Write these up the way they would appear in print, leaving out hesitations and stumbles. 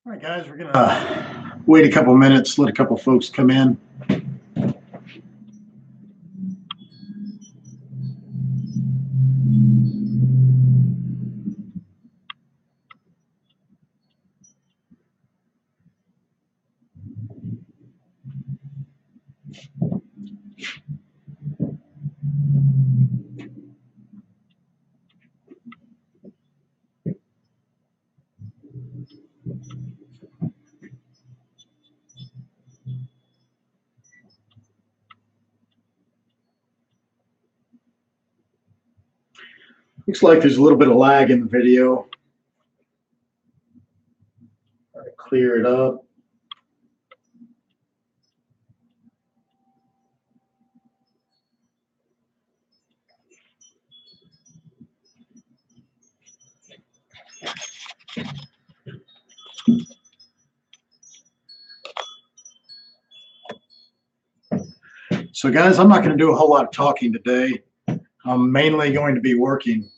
All right, guys, we're gonna wait a couple minutes, let a couple folks come in. Looks like there's a little bit of lag in the video. Try to clear it up. So, guys, I'm not going to do a whole lot of talking today. I'm mainly going to be working.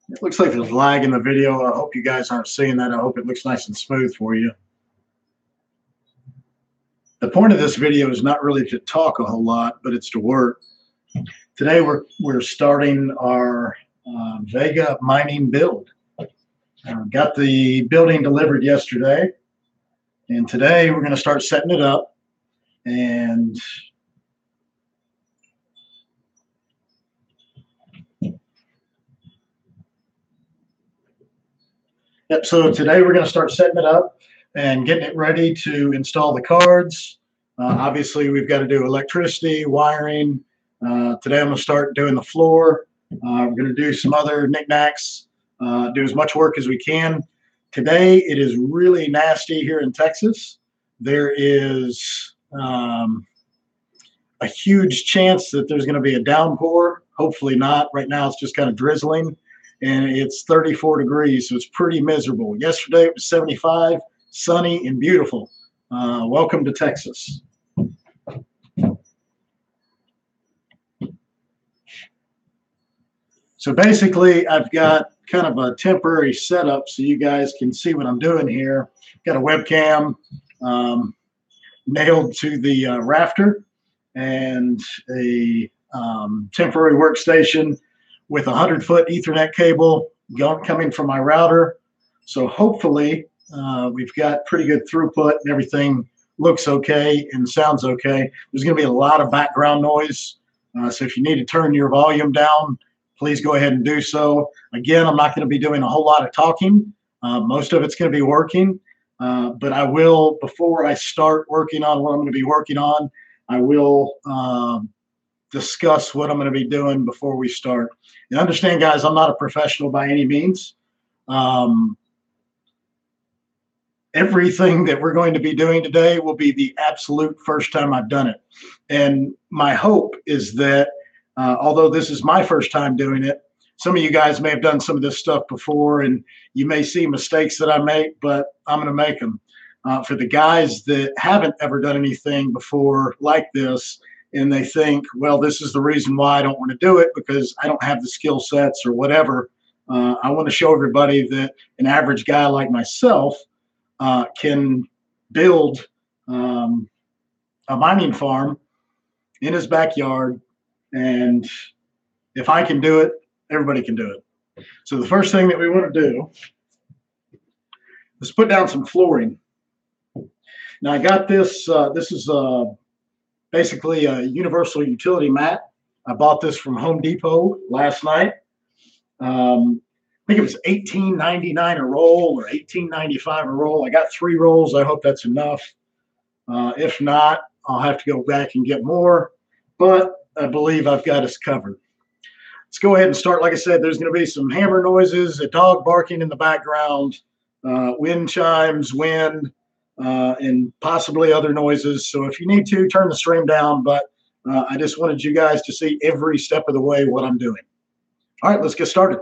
It looks like there's lag in the video. I hope you guys aren't seeing that. I hope it looks nice and smooth for you. The point of this video is not really to talk a whole lot, but it's to work. Today we're starting our Vega mining build. Got the building delivered yesterday, and today we're going to start setting it up. And yep, so today we're going to start setting it up and getting it ready to install the cards. Obviously, we've got to do electricity, wiring. Today I'm going to start doing the floor. We're going to do some other knickknacks, do as much work as we can. Today it is really nasty here in Texas. There is a huge chance that there's going to be a downpour. Hopefully not. Right now it's just kind of drizzling, and it's 34 degrees, so it's pretty miserable. Yesterday it was 75, sunny and beautiful. Welcome to Texas. So basically, I've got kind of a temporary setup so you guys can see what I'm doing here. Got a webcam nailed to the rafter and a temporary workstation with a 100-foot Ethernet cable coming from my router. So hopefully we've got pretty good throughput and everything looks okay and sounds okay. There's going to be a lot of background noise. So if you need to turn your volume down, please go ahead and do so. Again, I'm not going to be doing a whole lot of talking. Most of it's going to be working. But I will, before I start working on what I'm going to be working on, I will discuss what I'm going to be doing before we start. And understand, guys, I'm not a professional by any means. Everything that we're going to be doing today will be the absolute first time I've done it. And my hope is that although this is my first time doing it, some of you guys may have done some of this stuff before, and you may see mistakes that I make, but I'm going to make them. For the guys that haven't ever done anything before like this, and they think, well, this is the reason why I don't want to do it because I don't have the skill sets or whatever. I want to show everybody that an average guy like myself can build a mining farm in his backyard. And if I can do it, everybody can do it. So the first thing that we want to do is put down some flooring. Now I got this. This is basically a universal utility mat. I bought this from Home Depot last night. I think it was $18.99 a roll or $18.95 a roll. I got 3 rolls. I hope that's enough. If not, I'll have to go back and get more. But I believe I've got us covered. Let's go ahead and start. Like I said, there's going to be some hammer noises, a dog barking in the background, wind chimes, wind, and possibly other noises. So if you need to, turn the stream down. But I just wanted you guys to see every step of the way what I'm doing. All right, let's get started.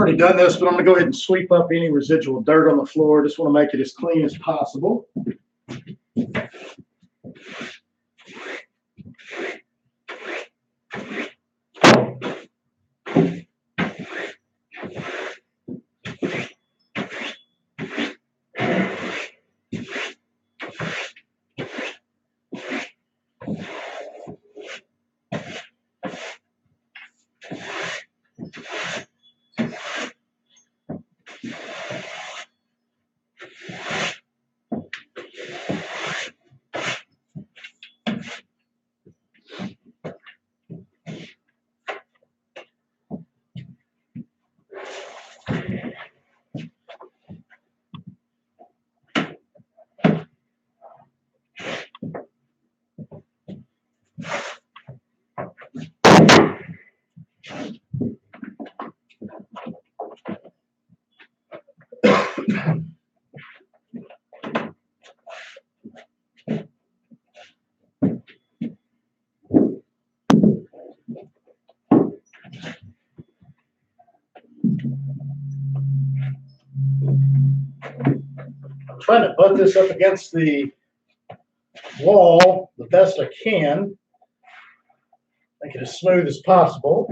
already done this, but I'm going to go ahead and sweep up any residual dirt on the floor. Just want to make it as clean as possible. I'm trying to butt this up against the wall the best I can. Make it as smooth as possible.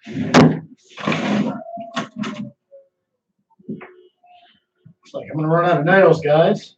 Looks like I'm going to run out of nails, guys.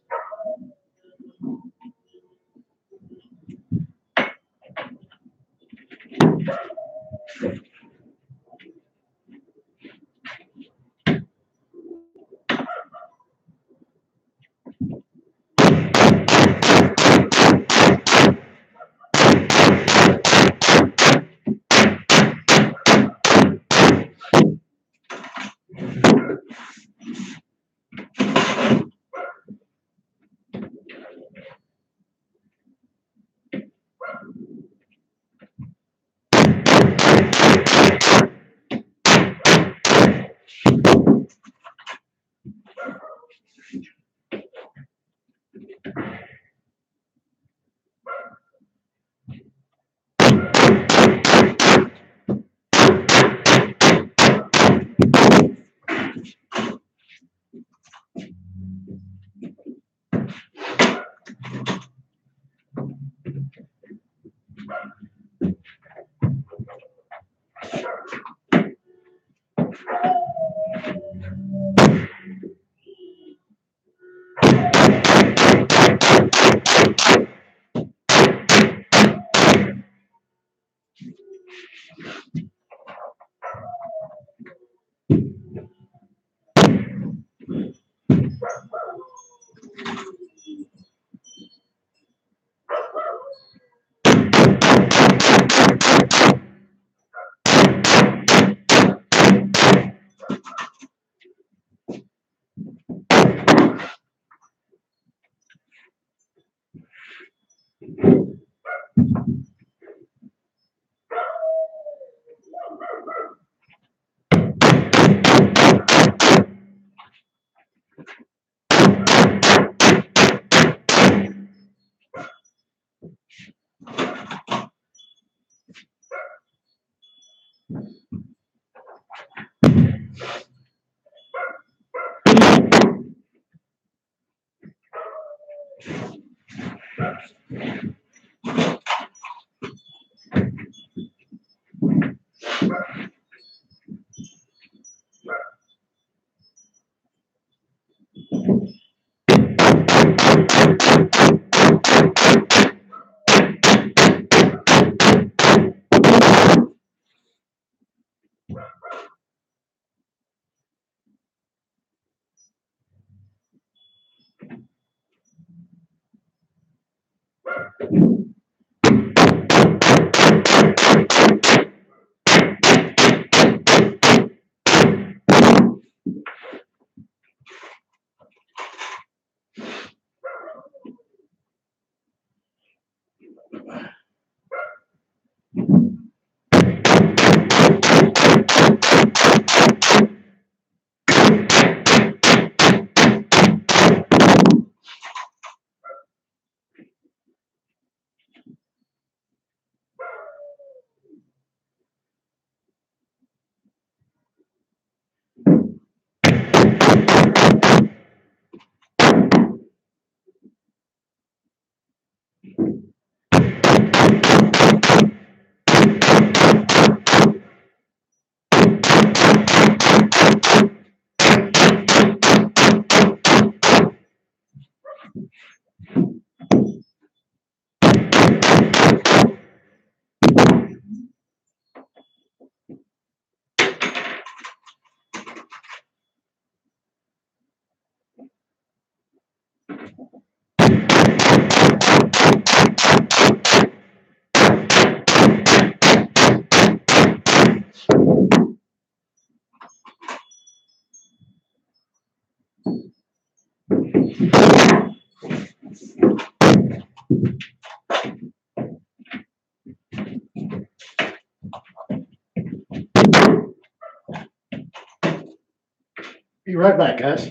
Be right back, guys.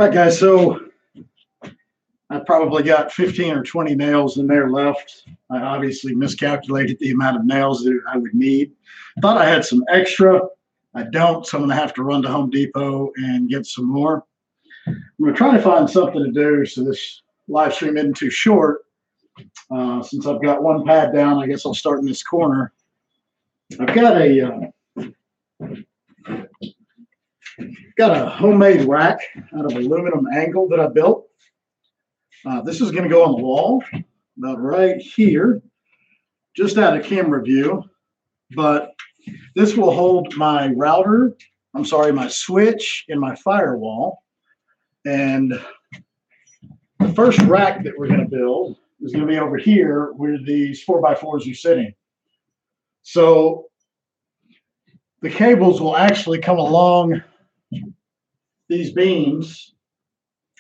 All right, guys, so I probably got 15 or 20 nails in there left. I obviously miscalculated the amount of nails that I would need. Thought I had some extra. I don't, so I'm going to have to run to Home Depot and get some more. I'm going to try to find something to do so this live stream isn't too short. Since I've got one pad down, I guess I'll start in this corner. I've got a homemade rack out of aluminum angle that I built. This is going to go on the wall, about right here, just out of camera view. But this will hold my router, my switch and my firewall. And the first rack that we're going to build is going to be over here where these 4x4s are sitting. So the cables will actually come along these beams.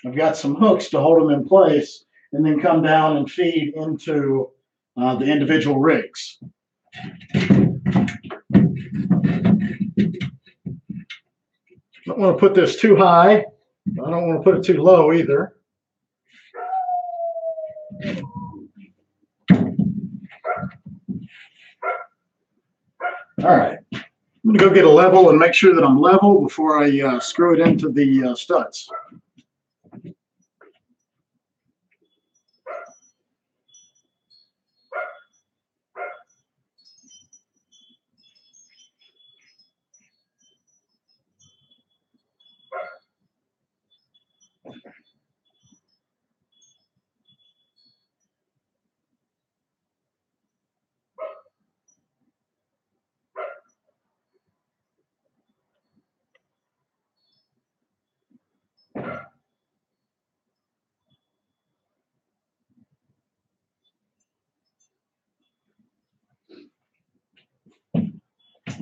I've got some hooks to hold them in place and then come down and feed into the individual rigs. Don't want to put this too high. I don't want to put it too low either. All right, I'm going to go get a level and make sure that I'm level before I screw it into the studs.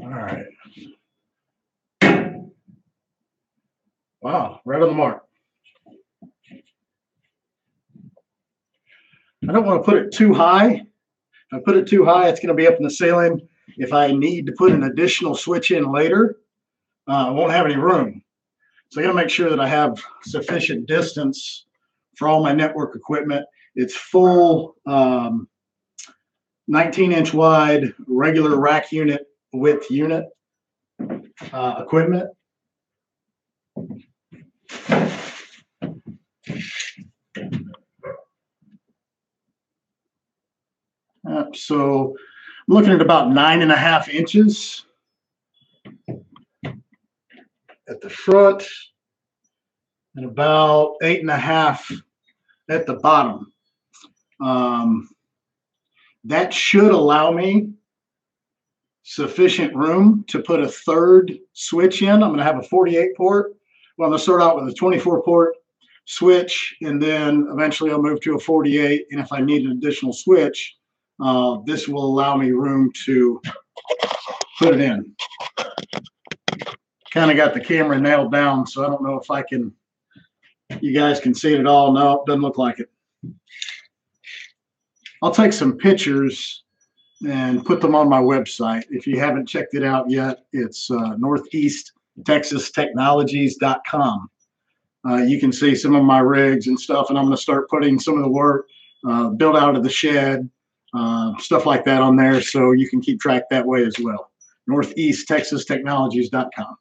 All right. Wow, right on the mark. I don't want to put it too high. If I put it too high, it's going to be up in the ceiling. If I need to put an additional switch in later, I won't have any room. So I got to make sure that I have sufficient distance for all my network equipment. It's full 19-inch wide, regular rack unit width unit equipment. So I'm looking at about 9.5 inches at the front and about 8.5 at the bottom. That should allow me sufficient room to put a third switch in. I'm going to have a 48 port. Well, I'm going to start out with a 24 port switch, and then eventually I'll move to a 48. And if I need an additional switch, this will allow me room to put it in. Kind of got the camera nailed down, so I don't know if you guys can see it at all. No, it doesn't look like it. I'll take some pictures and put them on my website. If you haven't checked it out yet, it's northeasttexastechnologies.com. You can see some of my rigs and stuff, and I'm going to start putting some of the work built out of the shed, stuff like that on there, so you can keep track that way as well. northeasttexastechnologies.com.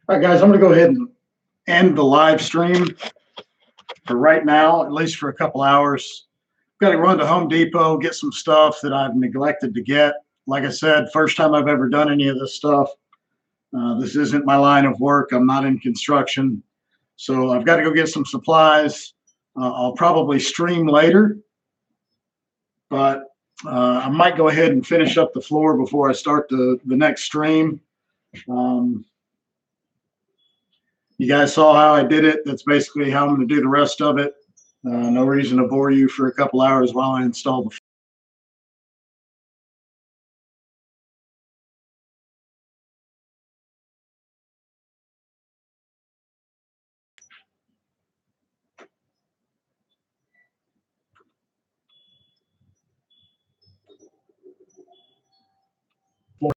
All right, guys, I'm going to go ahead and end the live stream for right now, at least for a couple hours. Got to run to Home Depot, get some stuff that I've neglected to get. Like I said, first time I've ever done any of this stuff. This isn't my line of work. I'm not in construction. So I've got to go get some supplies. I'll probably stream later, but I might go ahead and finish up the floor before I start the next stream. You guys saw how I did it. That's basically how I'm going to do the rest of it. No reason to bore you for a couple hours while I install the